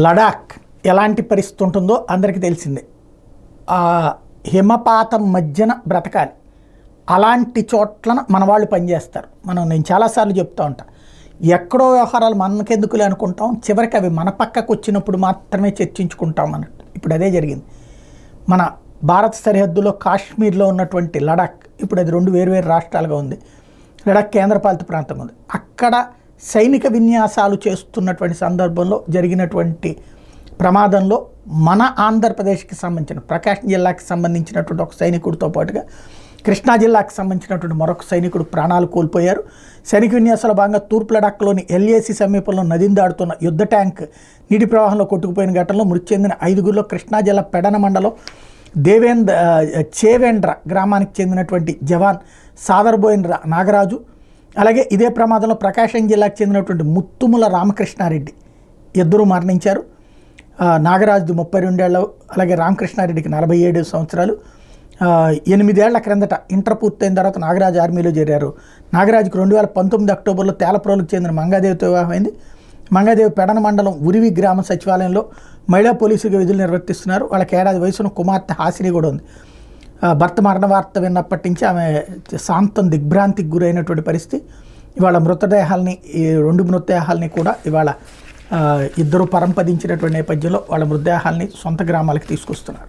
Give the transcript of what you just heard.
లడాక్ ఎలాంటి పరిస్థితి ఉంటుందో అందరికీ తెలిసిందే. హిమపాతం మధ్యన బ్రతకాలి. అలాంటి చోట్లన మన వాళ్ళు పనిచేస్తారు. నేను చాలాసార్లు చెప్తూ ఉంటా, ఎక్కడో వ్యవహారాలు మనకెందుకులే అనుకుంటాం, చివరికి అవి మన పక్కకు వచ్చినప్పుడు మాత్రమే చర్చించుకుంటాం అన్నట్టు. ఇప్పుడు అదే జరిగింది. మన భారత సరిహద్దులో కాశ్మీర్లో ఉన్నటువంటి లడాక్, ఇప్పుడు అది 2 వేర్వేరు రాష్ట్రాలుగా ఉంది. లడాక్ కేంద్రపాలిత ప్రాంతంగా ఉంది. అక్కడ సైనిక విన్యాసాలు చేస్తున్నటువంటి సందర్భంలో జరిగినటువంటి ప్రమాదంలో మన ఆంధ్రప్రదేశ్కి సంబంధించిన ప్రకాశం జిల్లాకి సంబంధించినటువంటి ఒక సైనికుడితో పాటుగా కృష్ణా జిల్లాకు సంబంధించినటువంటి మరొక సైనికుడు ప్రాణాలు కోల్పోయారు. సైనిక విన్యాసాల భాగంగా తూర్పు లడాక్లోని ఎల్ఏసి సమీపంలో నదిని దాడుతున్న యుద్ధ ట్యాంక్ నీటి ప్రవాహంలో కొట్టుకుపోయిన ఘటనలో మృతి చెందిన 5గురిలో కృష్ణా జిల్లా పెడన మండలం చేవేంద్ర గ్రామానికి చెందినటువంటి జవాన్ సాదర్బోయిన నాగరాజు, అలాగే ఇదే ప్రమాదంలో ప్రకాశం జిల్లాకు చెందినటువంటి ముత్తుముల రామకృష్ణారెడ్డి ఇద్దరూ మరణించారు. నాగరాజుది 32 ఏళ్ళు, అలాగే రామకృష్ణారెడ్డికి 47 సంవత్సరాలు. 8 ఏళ్ల క్రిందట ఇంటర్ పూర్తయిన తర్వాత నాగరాజు ఆర్మీలో చేరారు. నాగరాజుకు 2019 అక్టోబర్లో తేలప్రోలుకు చెందిన మంగాదేవితో వివాహమైంది. మంగాదేవి పెడన మండలం ఉరివి గ్రామ సచివాలయంలో మహిళా పోలీసులుగా విధులు నిర్వర్తిస్తున్నారు. వాళ్ళకి 7 ఏళ్ల వయసున్న కుమార్తె హాసిని కూడా ఉంది. భర్త మరణ వార్త విన్నప్పటి నుంచి ఆమె శాంతం దిగ్భ్రాంతికి గురైనటువంటి పరిస్థితి. ఇవాళ ఈ 2 మృతదేహాలని కూడా ఇవాళ ఇద్దరు పరంపదించినటువంటి నేపథ్యంలో వాళ్ళ మృతదేహాలని సొంత గ్రామాలకు తీసుకొస్తున్నారు.